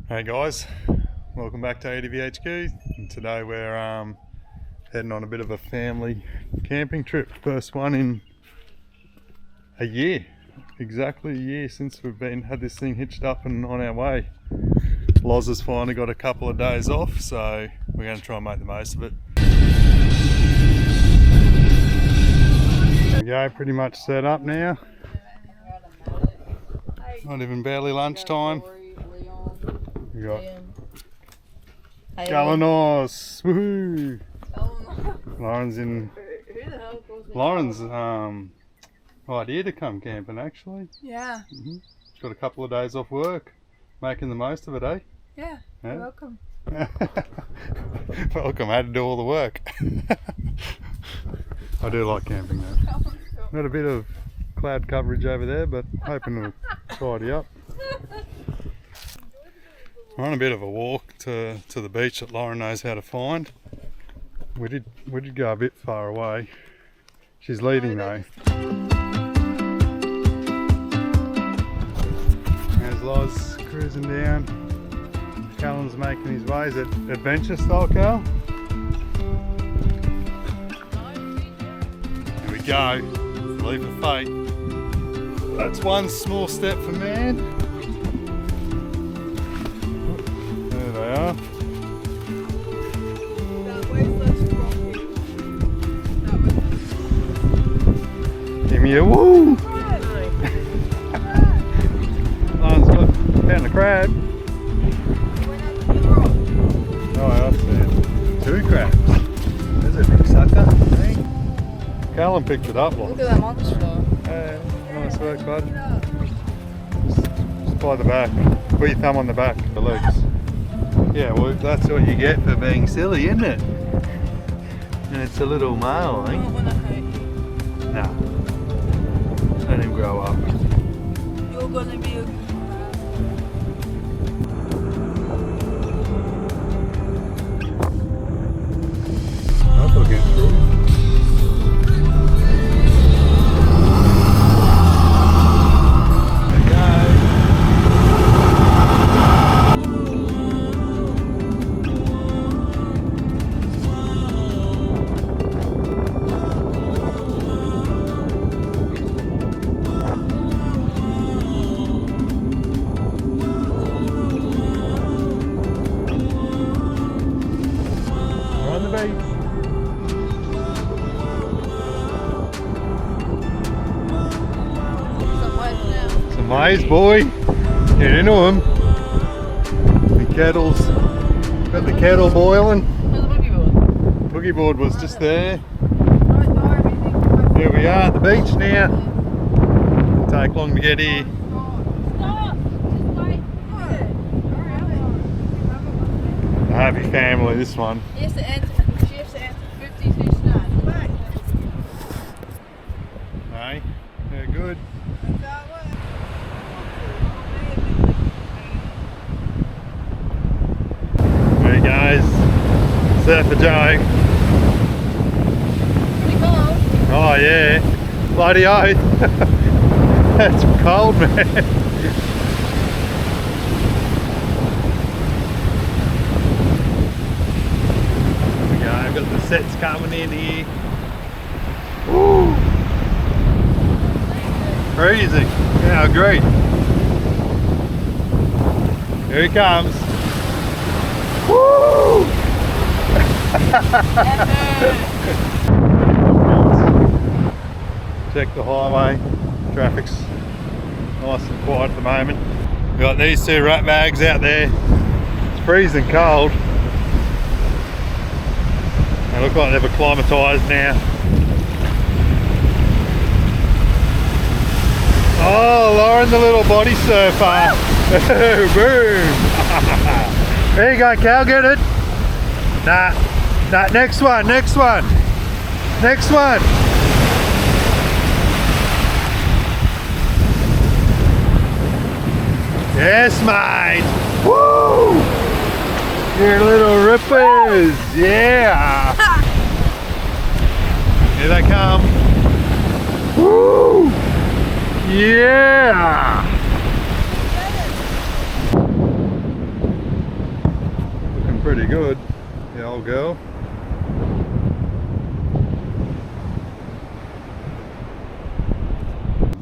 Hey guys, welcome back to ADVHQ, and today we're heading on a bit of a family camping trip. First one in a year, exactly a year since we've had this thing hitched up and on our way. Loz has finally got a couple of days off, so we're going to try and make the most of it. There we go, pretty much set up now. Not even barely lunchtime. We got Galanos, woohoo! Lauren's idea to come camping actually. Yeah. She's got a couple of days off work, making the most of it, eh? Yeah. You're welcome. Welcome. I had to do all the work. I do like camping though. Got a bit of cloud coverage over there, but hoping to tidy up. We're on a bit of a walk to the beach that Lauren knows how to find. We did go a bit far away. She's leading though. There's Loz cruising down. Callum's making his way. Is it adventure style, Cal? Here we go. Leap of fate. That's one small step for man. There they are. Give me a woo! Lauren's found a crab. Oh, I see it. 2 crabs. There's a big sucker. Hey. Callum picked it up. Look at that monster. Nice work, bud. Just by the back. Put your thumb on the back, the legs. Yeah, well, that's what you get for being silly, isn't it? And it's a little male, I think. Nah. Let him grow up. You're gonna be a That's looking through. Some maize, boy. Get into them. The kettle's got the kettle boiling. Where's the boogie board? Boogie board was just there. Here we are at the beach now. It'll take long to get here. A happy family, this one. She has to answer 50 back. Hey, they're good. There he goes. Set for Joe. Pretty cold. Oh yeah. Bloody oath. That's cold, man. I've got the sets coming in here. Woo! Crazy. Yeah, I agree. Here he comes. Woo! Check the highway. Traffic's nice and quiet at the moment. We've got these 2 rat bags out there. It's freezing cold. They look like they've acclimatised now. Oh, Lauren the little body surfer. Boom. There you go, Cal, get it. Nah, next one. Yes, mate. Woo! Your little rippers, yeah! Here they come. Woo! Yeah! pretty good, the old girl.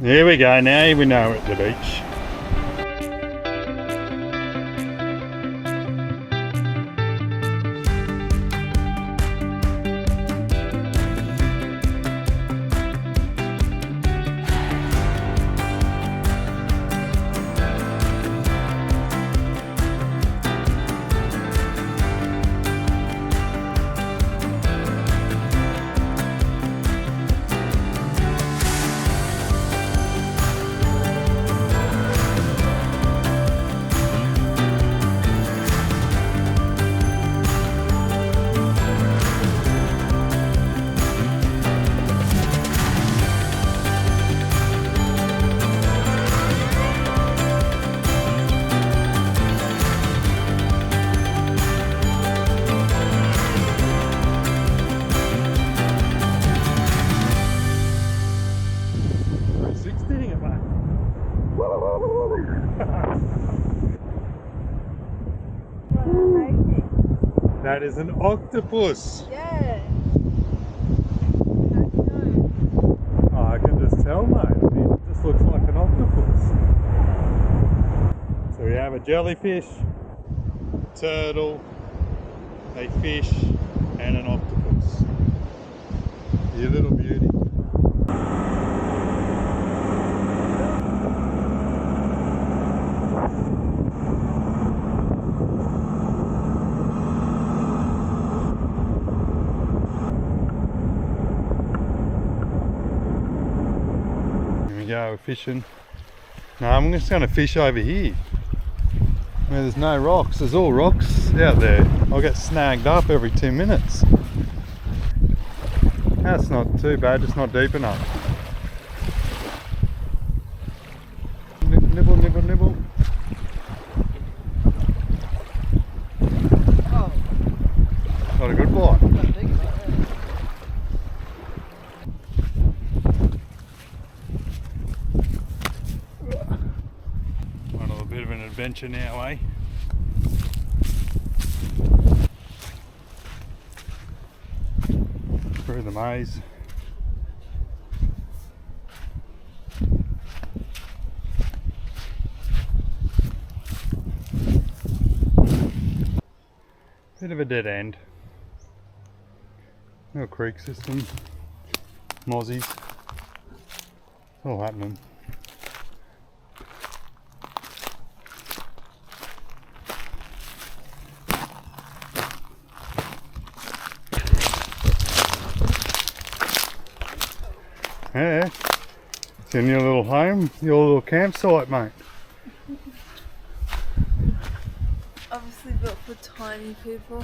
Here we go, now we know we're at the beach. That is an octopus. Yeah. Oh, I can just tell, mate. It just looks like an octopus. So we have a jellyfish, turtle, a fish, and an octopus. You little beauty. Go, we're fishing. No, I'm just going to fish over here where there's no rocks. There's all rocks out there. I'll get snagged up every 2 minutes. That's not too bad, just not deep enough. Nibble, nibble, nibble. Oh. Got a good bite. Bit of an adventure now, eh? Through the maze. Bit of a dead end. Little creek system. Mozzies. It's all happening. Yeah, it's in your little home, your little campsite, mate. Obviously built for tiny people.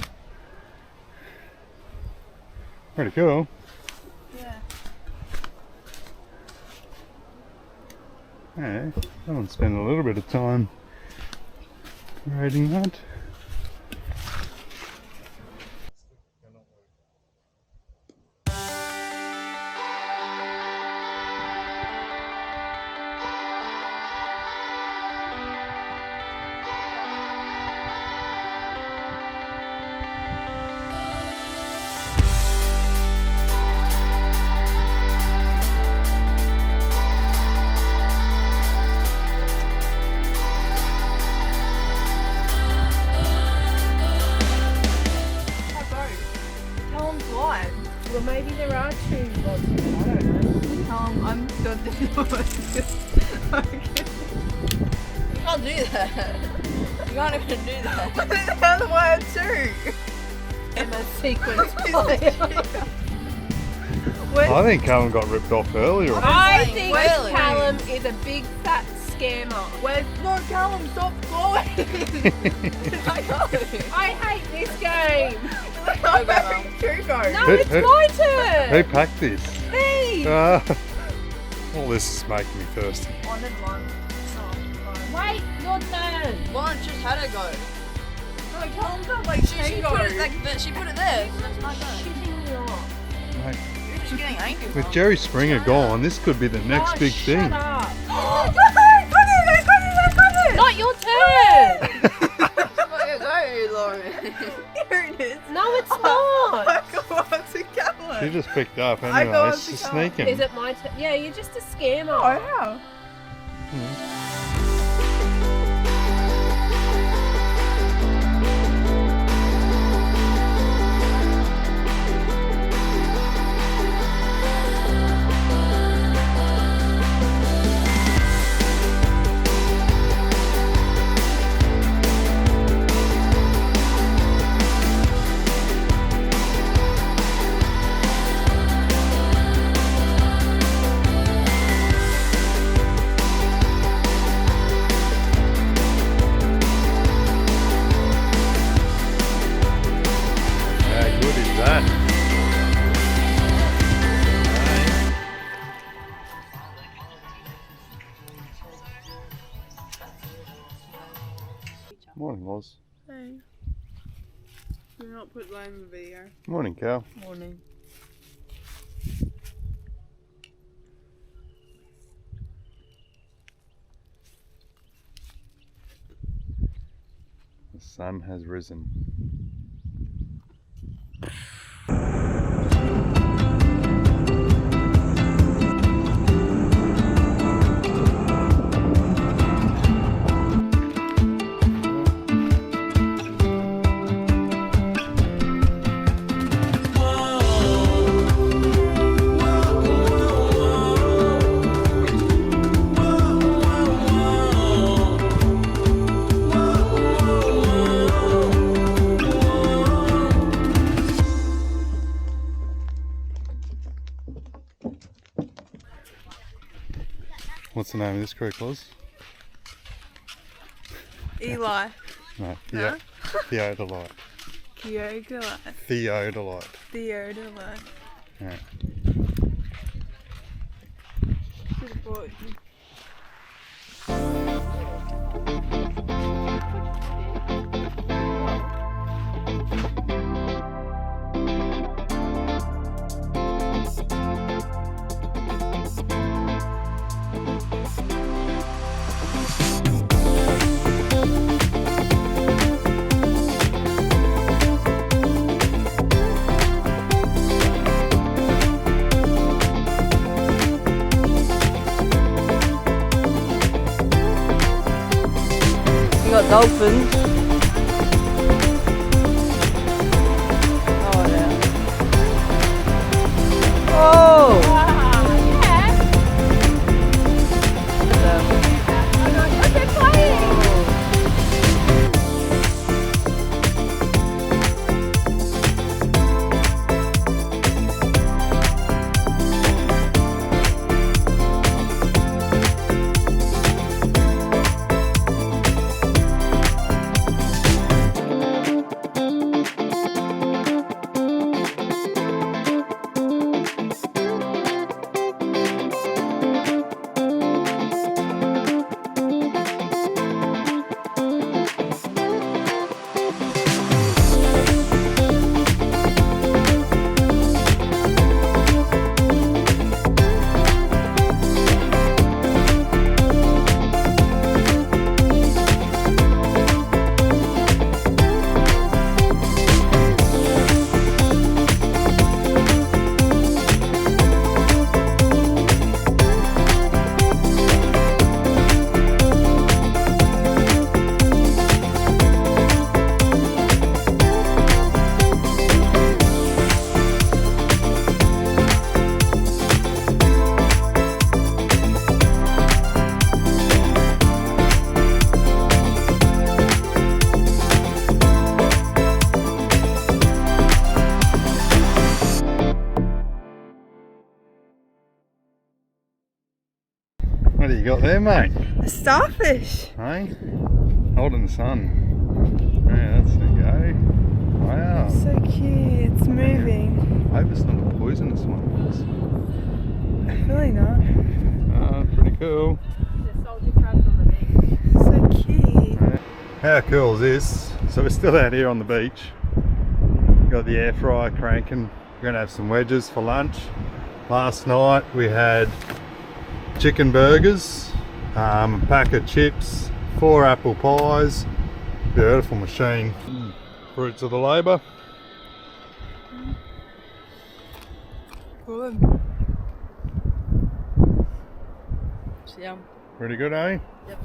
Pretty cool. Yeah. Yeah, someone spend a little bit of time raiding that. Well, maybe there are two rods. I don't know. I'm not the You can't do that. You can't even do that. How do I have two? In a sequence play. I think Callum got ripped off earlier. I think Really? Callum is a big fat scammer. Where's no Callum? Stop going! I know. I hate this game. I'm having two go. No, it's my turn. Who packed this? Me. All this is making me thirsty. Wanted one. Wait, your turn. One just had a go. No, Callum's not like she put it like that. She put it there. So that's my go. Shitting me off. Mate, You're just getting angry. with Jerry Springer gone, this could be the next big Shut thing. up. Got it! Not your turn. That's not your go. No, Lauren. Here it is. No, it's not. I got to go. She just picked up I anyway. got She's to go. sneaking. Is it my turn? Yeah, you're just a scammer. Wow. How good is that? Morning, Loz. Hey. Do not put that in the video. Morning, Cal. Morning. The sun has risen. What's the name of this creek, Loz? Eli. No, No? Theodolite. Theodolite. Theodolite. Theodolite. Yeah. Should have brought you. You got dolphins. Oh yeah. Oh! They're playing. What do you got there, mate? A starfish. Hey? Holding the sun. Yeah, that's the go. Wow. So cute. It's moving. I hope it's not a poisonous one. Really not. Oh, pretty cool. There's soldier crabs on the beach. So cute. How cool is this? So we're still out here on the beach. Got the air fryer cranking. We're gonna have some wedges for lunch. Last night we had chicken burgers, a pack of chips, 4 apple pies. Beautiful machine. Fruits of the labour. Good. It's yum. Pretty good, eh? Yep.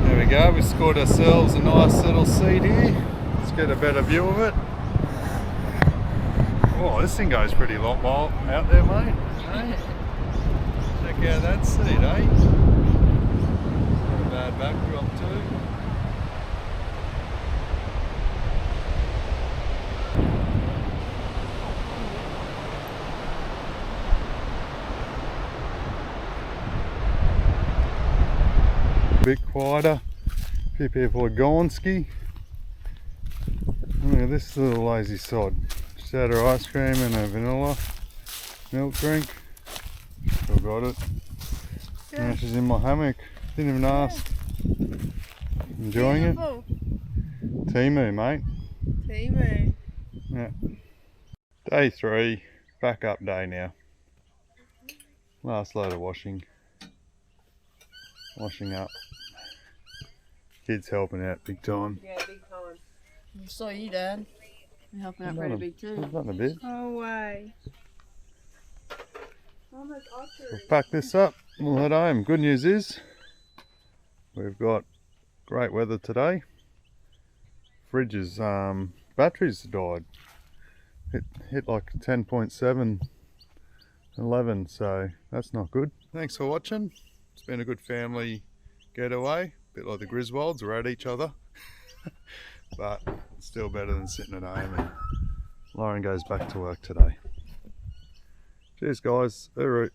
There we go, we scored ourselves a nice little seat here. Let's get a better view of it. Oh, this thing goes pretty lot mile out there, mate. Hey? Check out that seat, eh? Not a bad backdrop too. Bit quieter. A few people are Gonski. Look at this little lazy sod. Just had her ice cream and a vanilla milk drink. Still got it. Now she's in my hammock. Didn't even ask. Enjoying it? Timu, mate. Timu. Yeah. Day 3. Back up day now. Last load of washing. Washing up. Kids helping out big time. Yeah, big time. I saw you, Dad. You're helping out Not pretty a- big too. Not a bit. Oh, way. Mama's We'll otter. pack this up. We'll head home. Good news is we've got great weather today. Fridge's batteries died. It hit like 10.7, 11, so that's not good. Thanks for watching. It's been a good family getaway. Bit like the Griswolds, we're at each other. But it's still better than sitting at home, and Lauren goes back to work today. Cheers guys. Hooroo.